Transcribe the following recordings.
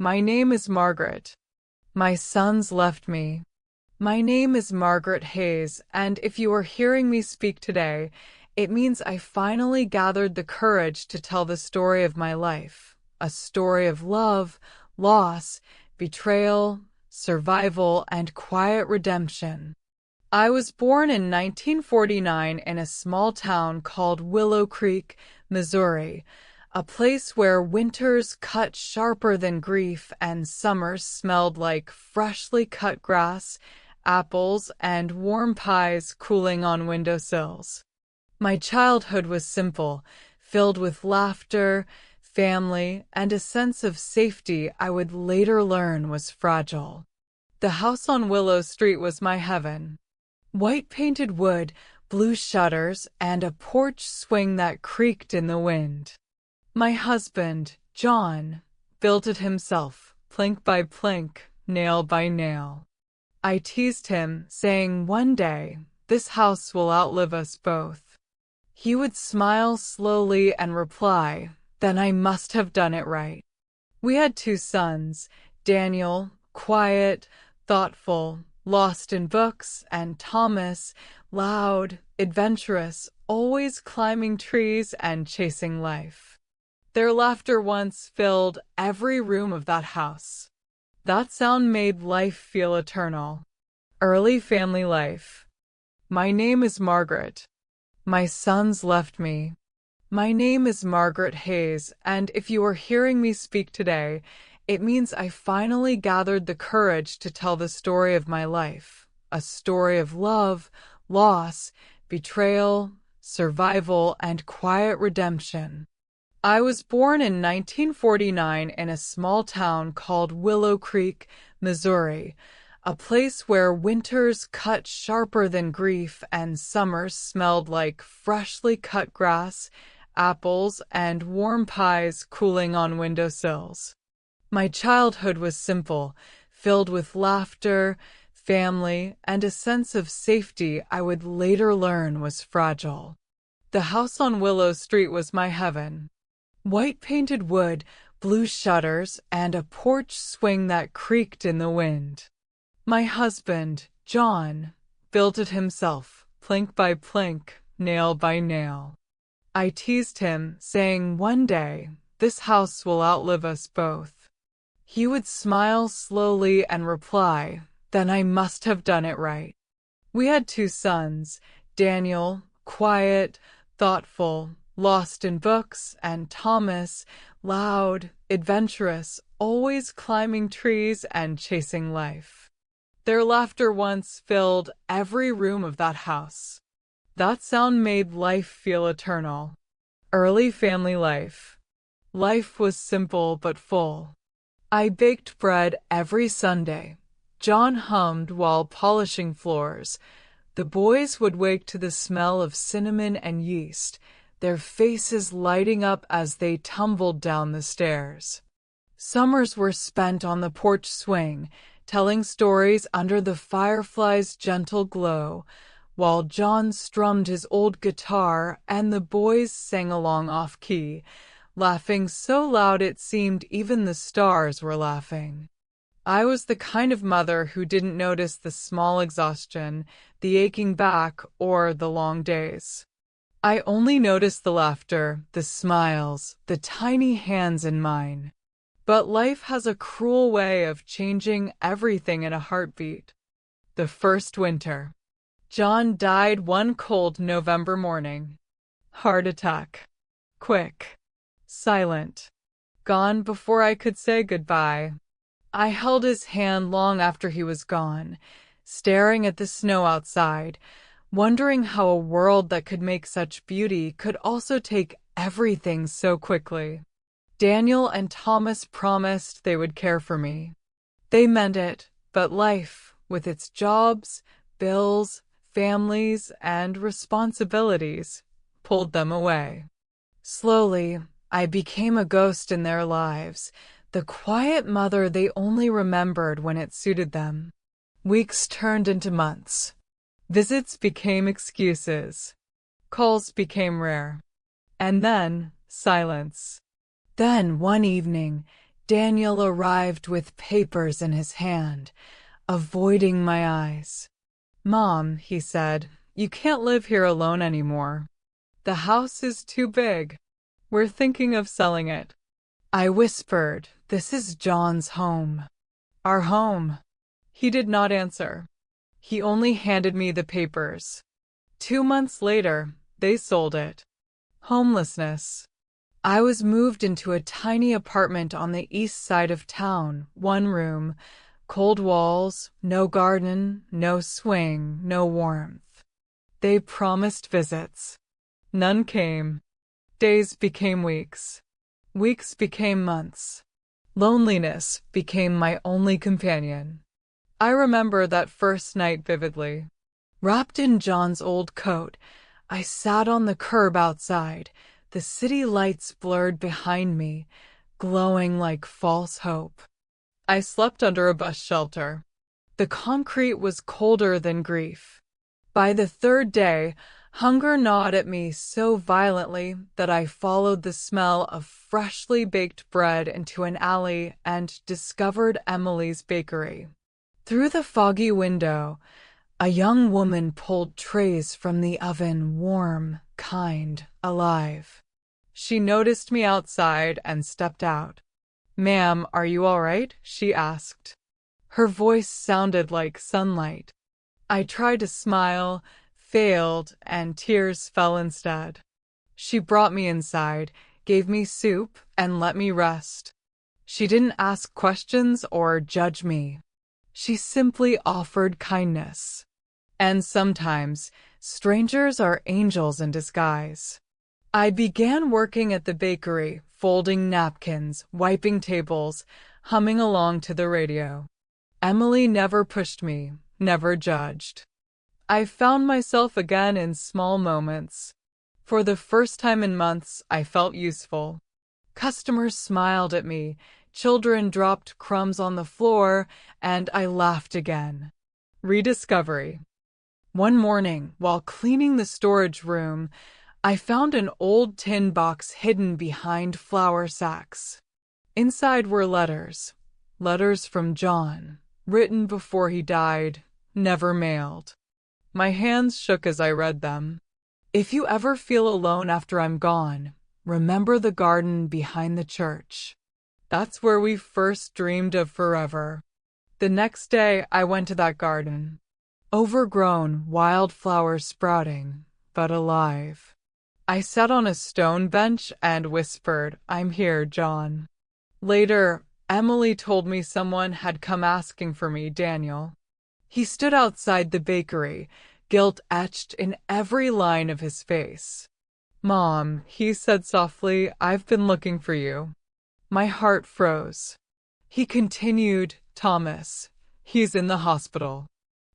My name is Margaret. My sons left me. My name is Margaret Hayes, and if you are hearing me speak today, it means I finally gathered the courage to tell the story of my life, a story of love, loss, betrayal, survival, and quiet redemption. I was born in 1949 in a small town called Willow Creek, Missouri, a place where winters cut sharper than grief and summers smelled like freshly cut grass, apples, and warm pies cooling on windowsills. My childhood was simple, filled with laughter, family, and a sense of safety I would later learn was fragile. The house on Willow Street was my heaven. White painted wood, blue shutters, and a porch swing that creaked in the wind. My husband, John, built it himself, plank by plank, nail by nail. I teased him, saying one day, "This house will outlive us both." He would smile slowly and reply, "Then I must have done it right." We had two sons, Daniel, quiet, thoughtful, lost in books, and Thomas, loud, adventurous, always climbing trees and chasing life. Their laughter once filled every room of that house. That sound made life feel eternal. Early family life. My name is Margaret. My sons left me. My name is Margaret Hayes, and if you are hearing me speak today, it means I finally gathered the courage to tell the story of my life, a story of love, loss, betrayal, survival, and quiet redemption. I was born in 1949 in a small town called Willow Creek, Missouri, a place where winters cut sharper than grief and summers smelled like freshly cut grass, apples, and warm pies cooling on windowsills. My childhood was simple, filled with laughter, family, and a sense of safety I would later learn was fragile. The house on Willow Street was my heaven. White painted wood, blue shutters, and a porch swing that creaked in the wind. My husband, John, built it himself, plank by plank, nail by nail. I teased him, saying one day, "This house will outlive us both." He would smile slowly and reply, "Then I must have done it right." We had two sons, Daniel, quiet, thoughtful, lost in books, and Thomas, loud, adventurous, always climbing trees and chasing life. Their laughter once filled every room of that house. That sound made life feel eternal. Early family life. Life was simple but full. I baked bread every Sunday. John hummed while polishing floors. The boys would wake to the smell of cinnamon and yeast, their faces lighting up as they tumbled down the stairs. Summers were spent on the porch swing, telling stories under the firefly's gentle glow, while John strummed his old guitar and the boys sang along off-key, laughing so loud it seemed even the stars were laughing. I was the kind of mother who didn't notice the small exhaustion, the aching back, or the long days. I only noticed the laughter, the smiles, the tiny hands in mine. But life has a cruel way of changing everything in a heartbeat. The first winter. John died one cold November morning. Heart attack. Quick. Silent. Gone before I could say goodbye. I held his hand long after he was gone, staring at the snow outside, wondering how a world that could make such beauty could also take everything so quickly. Daniel and Thomas promised they would care for me. They meant it, but life, with its jobs, bills, families, and responsibilities, pulled them away. Slowly, I became a ghost in their lives, the quiet mother they only remembered when it suited them. Weeks turned into months. Visits became excuses. Calls became rare. And then, silence. Then, one evening, Daniel arrived with papers in his hand, avoiding my eyes. "Mom," he said, "you can't live here alone anymore. The house is too big. We're thinking of selling it." I whispered, "This is John's home. Our home." He did not answer. He only handed me the papers. 2 months later, they sold it. Homelessness. I was moved into a tiny apartment on the east side of town, 1 room, cold walls, no garden, no swing, no warmth. They promised visits. None came. Days became weeks. Weeks became months. Loneliness became my only companion. I remember that first night vividly. Wrapped in John's old coat, I sat on the curb outside, the city lights blurred behind me, glowing like false hope. I slept under a bus shelter. The concrete was colder than grief. By the third day, hunger gnawed at me so violently that I followed the smell of freshly baked bread into an alley and discovered Emily's bakery. Through the foggy window, a young woman pulled trays from the oven, warm, kind, alive. She noticed me outside and stepped out. "Ma'am, are you all right?" she asked. Her voice sounded like sunlight. I tried to smile, failed, and tears fell instead. She brought me inside, gave me soup, and let me rest. She didn't ask questions or judge me. She simply offered kindness. And sometimes, strangers are angels in disguise. I began working at the bakery, folding napkins, wiping tables, humming along to the radio. Emily never pushed me, never judged. I found myself again in small moments. For the first time in months, I felt useful. Customers smiled at me, children dropped crumbs on the floor, and I laughed again. Rediscovery. One morning, while cleaning the storage room, I found an old tin box hidden behind flour sacks. Inside were letters. Letters from John, written before he died, never mailed. My hands shook as I read them. "If you ever feel alone after I'm gone, remember the garden behind the church. That's where we first dreamed of forever." The next day, I went to that garden. Overgrown, wildflowers sprouting, but alive. I sat on a stone bench and whispered, "I'm here, John." Later, Emily told me someone had come asking for me, Daniel. He stood outside the bakery, guilt etched in every line of his face. "Mom," he said softly, "I've been looking for you." My heart froze. He continued, "Thomas, he's in the hospital.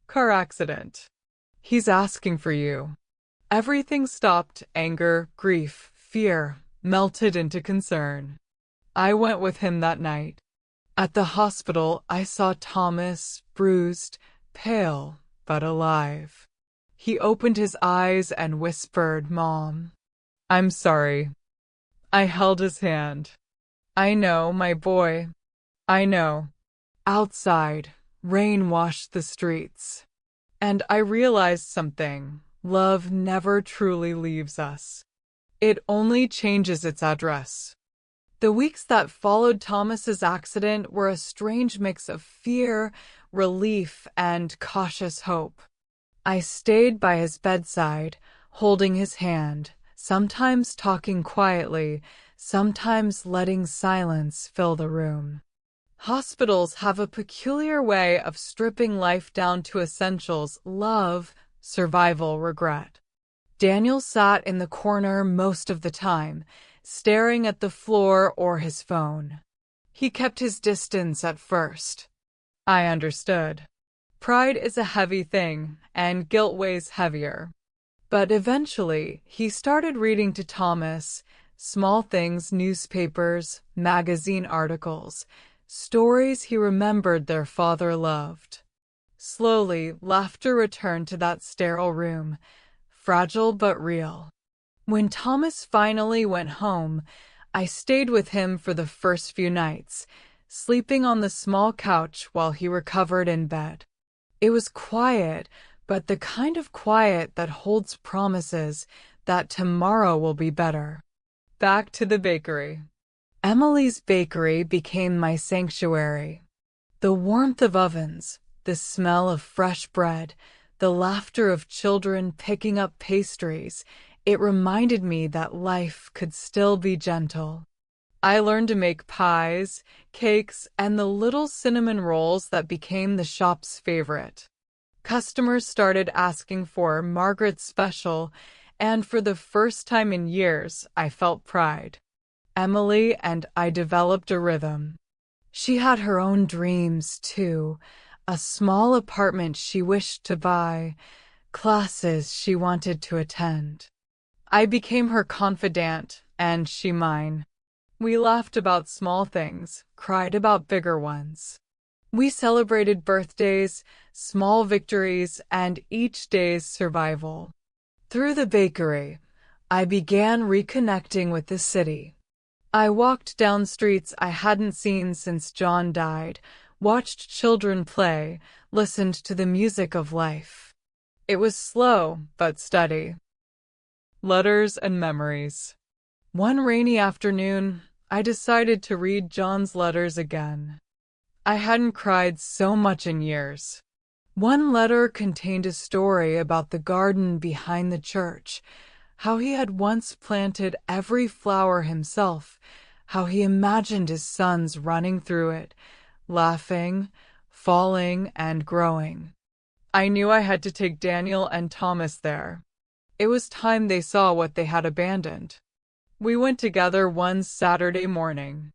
Car accident. He's asking for you." Everything stopped. Anger, grief, fear melted into concern. I went with him that night. At the hospital, I saw Thomas, bruised, pale, but alive. He opened his eyes and whispered, "Mom, I'm sorry." I held his hand. "I know, my boy. I know." Outside, rain washed the streets. And I realized something. Love never truly leaves us. It only changes its address. The weeks that followed Thomas's accident were a strange mix of fear, relief, and cautious hope. I stayed by his bedside, holding his hand, sometimes talking quietly, sometimes letting silence fill the room. Hospitals have a peculiar way of stripping life down to essentials: love, survival, regret. Daniel sat in the corner most of the time, staring at the floor or his phone. He kept his distance at first. I understood. Pride is a heavy thing, and guilt weighs heavier. But eventually, he started reading to Thomas, small things, newspapers, magazine articles, stories he remembered their father loved. Slowly, laughter returned to that sterile room, fragile but real. When Thomas finally went home, I stayed with him for the first few nights, sleeping on the small couch while he recovered in bed. It was quiet, but the kind of quiet that holds promises that tomorrow will be better. Back to the bakery. Emily's bakery became my sanctuary. The warmth of ovens, the smell of fresh bread, the laughter of children picking up pastries, it reminded me that life could still be gentle. I learned to make pies, cakes, and the little cinnamon rolls that became the shop's favorite. Customers started asking for Margaret's special, and for the first time in years, I felt pride. Emily and I developed a rhythm. She had her own dreams, too. A small apartment she wished to buy, classes she wanted to attend. I became her confidant, and she mine. We laughed about small things, cried about bigger ones. We celebrated birthdays, small victories, and each day's survival. Through the bakery, I began reconnecting with the city. I walked down streets I hadn't seen since John died, watched children play, listened to the music of life. It was slow, but steady. Letters and memories. One rainy afternoon, I decided to read John's letters again. I hadn't cried so much in years. One letter contained a story about the garden behind the church, how he had once planted every flower himself, how he imagined his sons running through it, laughing, falling, and growing. I knew I had to take Daniel and Thomas there. It was time they saw what they had abandoned. We went together one Saturday morning.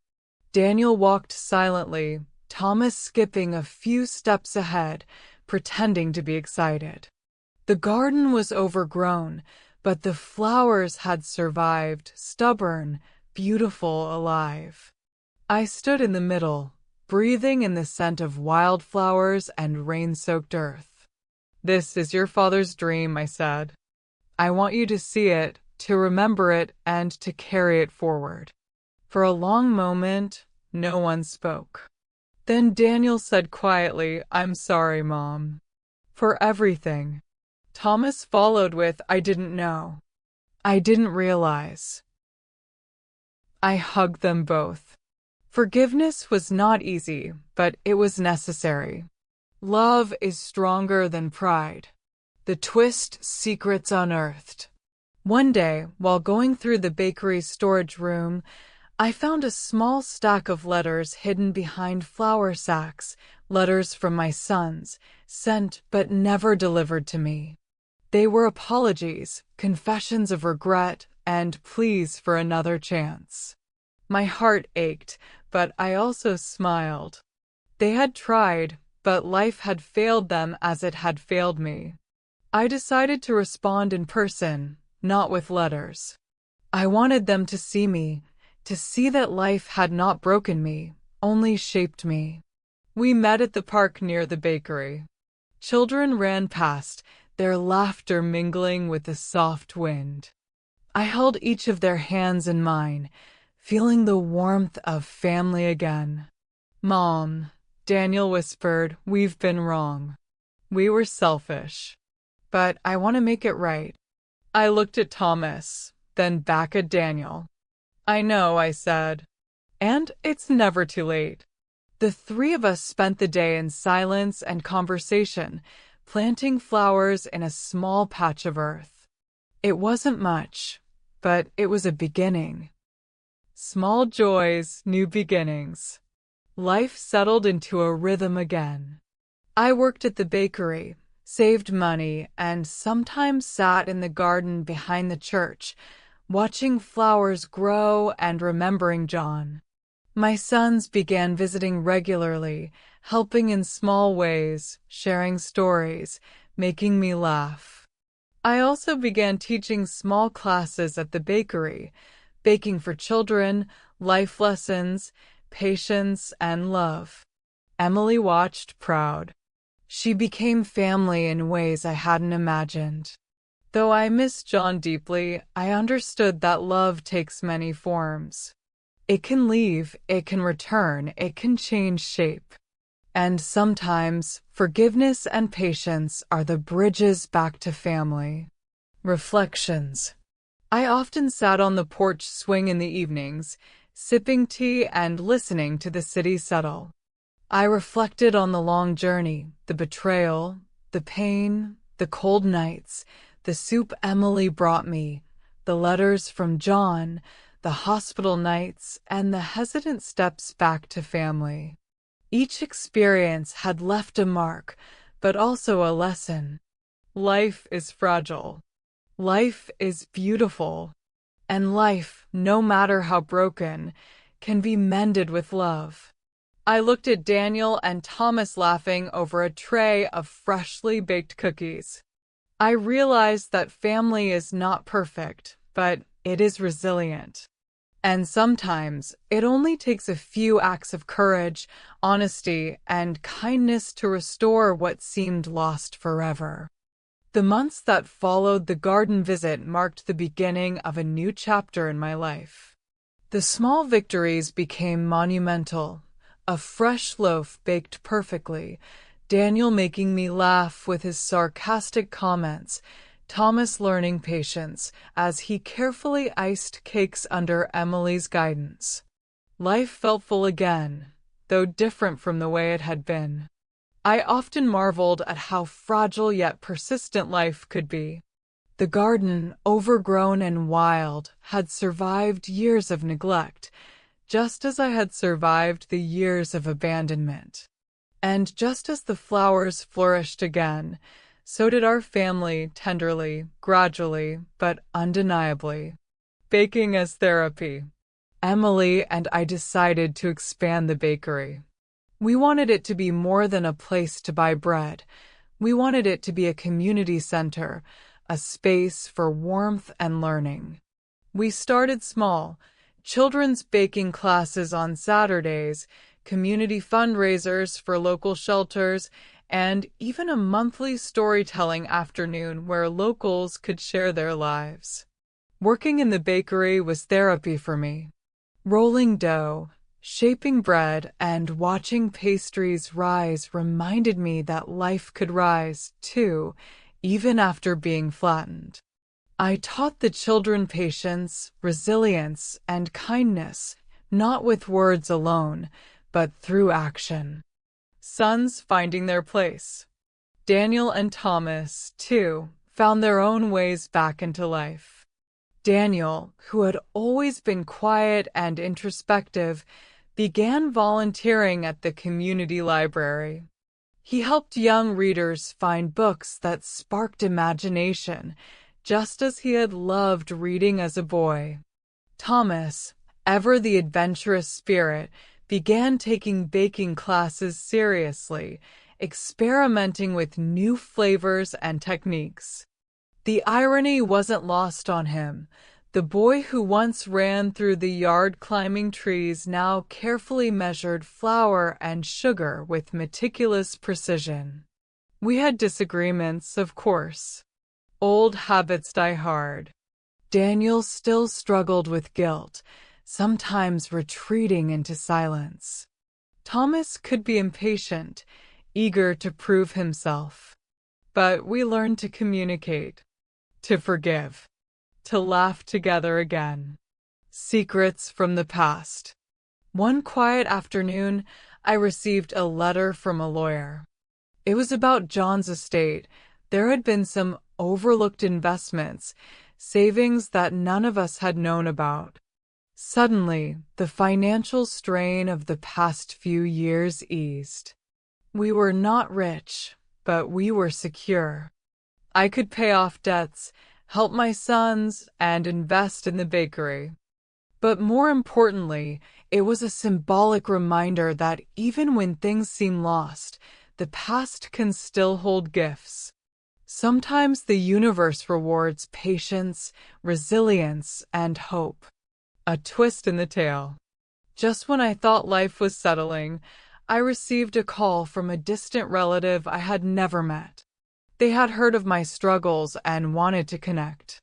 Daniel walked silently, Thomas skipping a few steps ahead, pretending to be excited. The garden was overgrown, but the flowers had survived, stubborn, beautiful, alive. I stood in the middle, breathing in the scent of wildflowers and rain-soaked earth. "This is your father's dream," I said. "I want you to see it, to remember it, and to carry it forward." For a long moment, no one spoke. Then Daniel said quietly, "I'm sorry, Mom. For everything." Thomas followed with, "I didn't know. I didn't realize." I hugged them both. Forgiveness was not easy, but it was necessary. Love is stronger than pride. The twist, secrets unearthed. One day, while going through the bakery's storage room, I found a small stack of letters hidden behind flour sacks, letters from my sons, sent but never delivered to me. They were apologies, confessions of regret, and pleas for another chance. My heart ached, but I also smiled. They had tried, but life had failed them as it had failed me. I decided to respond in person, not with letters. I wanted them to see me, to see that life had not broken me, only shaped me. We met at the park near the bakery. Children ran past, their laughter mingling with the soft wind. I held each of their hands in mine, feeling the warmth of family again. "Mom," Daniel whispered, "we've been wrong. We were selfish. But I want to make it right." I looked at Thomas, then back at Daniel. "I know," I said. "And it's never too late." The three of us spent the day in silence and conversation, planting flowers in a small patch of earth. It wasn't much, but it was a beginning. Small joys, new beginnings. Life settled into a rhythm again. I worked at the bakery, saved money, and sometimes sat in the garden behind the church, watching flowers grow and remembering John. My sons began visiting regularly, helping in small ways, sharing stories, making me laugh. I also began teaching small classes at the bakery, baking for children, life lessons, patience, and love. Emily watched, proud. She became family in ways I hadn't imagined. Though I missed John deeply, I understood that love takes many forms. It can leave, it can return, it can change shape. And sometimes, forgiveness and patience are the bridges back to family. Reflections. I often sat on the porch swing in the evenings, sipping tea and listening to the city settle. I reflected on the long journey, the betrayal, the pain, the cold nights, the soup Emily brought me, the letters from John, the hospital nights, and the hesitant steps back to family. Each experience had left a mark, but also a lesson. Life is fragile. Life is beautiful. And life, no matter how broken, can be mended with love. I looked at Daniel and Thomas laughing over a tray of freshly baked cookies. I realized that family is not perfect, but it is resilient. And sometimes it only takes a few acts of courage, honesty, and kindness to restore what seemed lost forever. The months that followed the garden visit marked the beginning of a new chapter in my life. The small victories became monumental. A fresh loaf baked perfectly, Daniel making me laugh with his sarcastic comments, Thomas learning patience as he carefully iced cakes under Emily's guidance. Life felt full again, though different from the way it had been. I often marveled at how fragile yet persistent life could be. The garden, overgrown and wild, had survived years of neglect, just as I had survived the years of abandonment. And just as the flowers flourished again, so did our family, tenderly, gradually, but undeniably. Baking as therapy. Emily and I decided to expand the bakery. We wanted it to be more than a place to buy bread. We wanted it to be a community center, a space for warmth and learning. We started small, children's baking classes on Saturdays, community fundraisers for local shelters, and even a monthly storytelling afternoon where locals could share their lives. Working in the bakery was therapy for me. Rolling dough, shaping bread, and watching pastries rise reminded me that life could rise, too, even after being flattened. I taught the children patience, resilience, and kindness, not with words alone, but through action. Sons finding their place. Daniel and Thomas, too, found their own ways back into life. Daniel, who had always been quiet and introspective, began volunteering at the community library. He helped young readers find books that sparked imagination, just as he had loved reading as a boy. Thomas, ever the adventurous spirit, began taking baking classes seriously, experimenting with new flavors and techniques. The irony wasn't lost on him. The boy who once ran through the yard climbing trees now carefully measured flour and sugar with meticulous precision. We had disagreements, of course. Old habits die hard. Daniel still struggled with guilt, sometimes retreating into silence. Thomas could be impatient, eager to prove himself. But we learned to communicate, to forgive, to laugh together again. Secrets from the past. One quiet afternoon, I received a letter from a lawyer. It was about John's estate. There had been some overlooked investments, savings that none of us had known about. Suddenly, the financial strain of the past few years eased. We were not rich, but we were secure. I could pay off debts, help my sons, and invest in the bakery. But more importantly, it was a symbolic reminder that even when things seem lost, the past can still hold gifts. Sometimes the universe rewards patience, resilience, and hope. A twist in the tale. Just when I thought life was settling, I received a call from a distant relative I had never met. They had heard of my struggles and wanted to connect.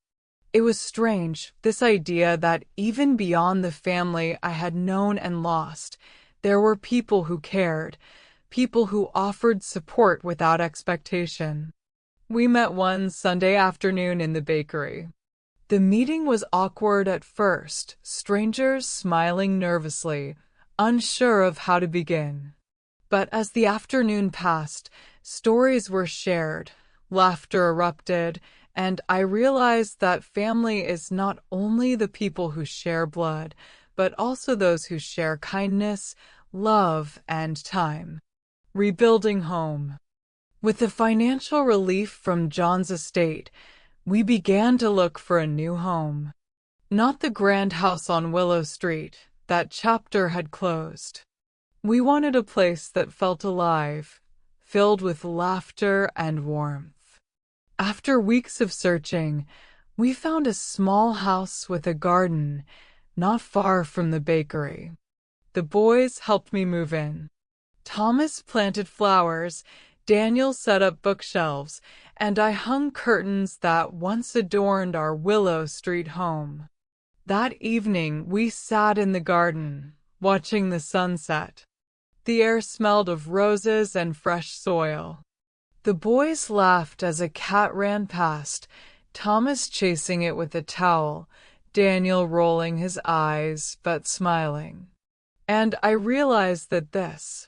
It was strange, this idea that even beyond the family I had known and lost, there were people who cared, people who offered support without expectation. We met one Sunday afternoon in the bakery. The meeting was awkward at first, strangers smiling nervously, unsure of how to begin. But as the afternoon passed, stories were shared, laughter erupted, and I realized that family is not only the people who share blood, but also those who share kindness, love, and time. Rebuilding home. With the financial relief from John's estate, we began to look for a new home. Not the grand house on Willow Street, that chapter had closed. We wanted a place that felt alive, filled with laughter and warmth. After weeks of searching, we found a small house with a garden, not far from the bakery. The boys helped me move in. Thomas planted flowers, Daniel set up bookshelves, and I hung curtains that once adorned our Willow Street home. That evening, we sat in the garden, watching the sunset. The air smelled of roses and fresh soil. The boys laughed as a cat ran past, Thomas chasing it with a towel, Daniel rolling his eyes but smiling. And I realized that this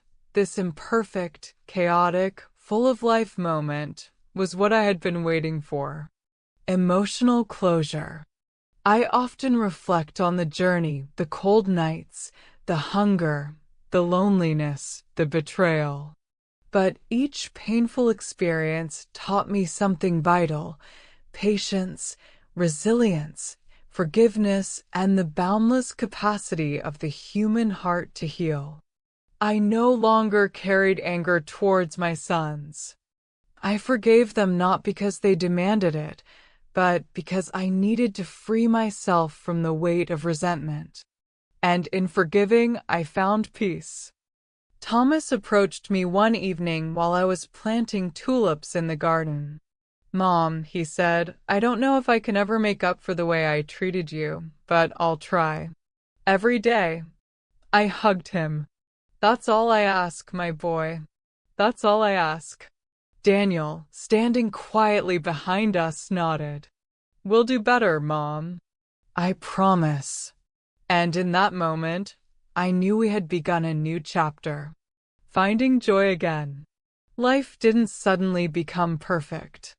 imperfect, chaotic, full of life moment was what I had been waiting for. Emotional closure. I often reflect on the journey, the cold nights, the hunger, the loneliness, the betrayal. But each painful experience taught me something vital: patience, resilience, forgiveness, and the boundless capacity of the human heart to heal. I no longer carried anger towards my sons. I forgave them not because they demanded it, but because I needed to free myself from the weight of resentment. And in forgiving, I found peace. Thomas approached me one evening while I was planting tulips in the garden. "Mom," he said, "I don't know if I can ever make up for the way I treated you, but I'll try. Every day." I hugged him. "That's all I ask, my boy. That's all I ask." Daniel, standing quietly behind us, nodded. "We'll do better, Mom." "I promise." And in that moment, I knew we had begun a new chapter. Finding joy again. Life didn't suddenly become perfect.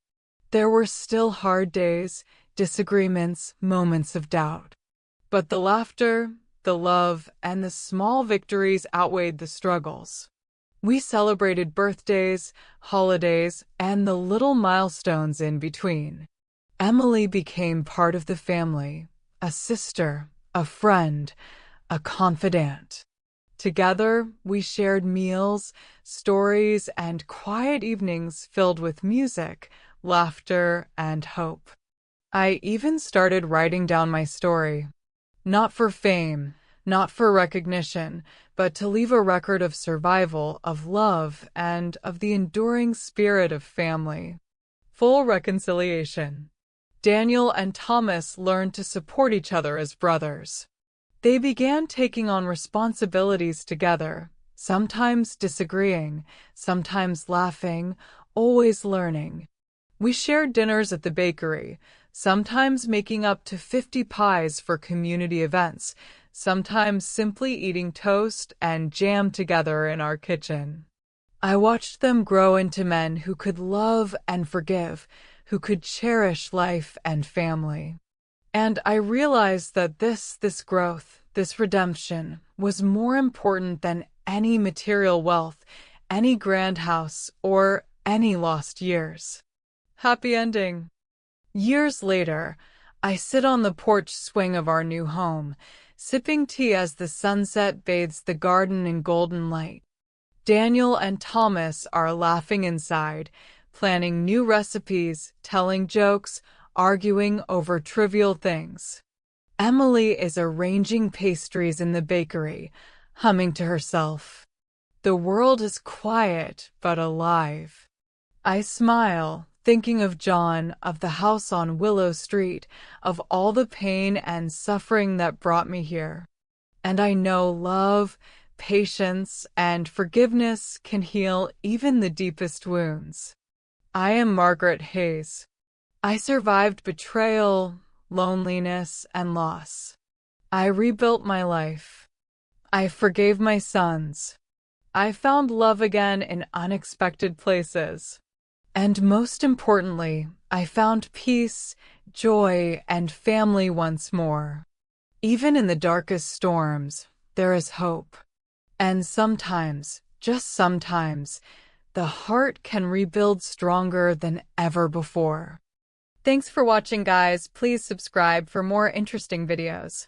There were still hard days, disagreements, moments of doubt. But the laughter, the love, and the small victories outweighed the struggles. We celebrated birthdays, holidays, and the little milestones in between. Emily became part of the family, a sister, a friend, a confidant. Together, we shared meals, stories, and quiet evenings filled with music, laughter, and hope. I even started writing down my story. Not for fame, not for recognition, but to leave a record of survival, of love, and of the enduring spirit of family. Full reconciliation. Daniel and Thomas learned to support each other as brothers. They began taking on responsibilities together, sometimes disagreeing, sometimes laughing, always learning. We shared dinners at the bakery, sometimes making up to 50 pies for community events, sometimes simply eating toast and jam together in our kitchen. I watched them grow into men who could love and forgive, who could cherish life and family. And I realized that this growth, this redemption, was more important than any material wealth, any grand house, or any lost years. Happy ending. Years later, I sit on the porch swing of our new home, sipping tea as the sunset bathes the garden in golden light. Daniel and Thomas are laughing inside, planning new recipes, telling jokes, arguing over trivial things. Emily is arranging pastries in the bakery, humming to herself. The world is quiet but alive. I smile, thinking of John, of the house on Willow Street, of all the pain and suffering that brought me here. And I know love, patience, and forgiveness can heal even the deepest wounds. I am Margaret Hayes. I survived betrayal, loneliness, and loss. I rebuilt my life. I forgave my sons. I found love again in unexpected places. And most importantly, I found peace, joy, and family once more. Even in the darkest storms, there is hope. And sometimes, just sometimes, the heart can rebuild stronger than ever before. Thanks for watching, guys. Please subscribe for more interesting videos.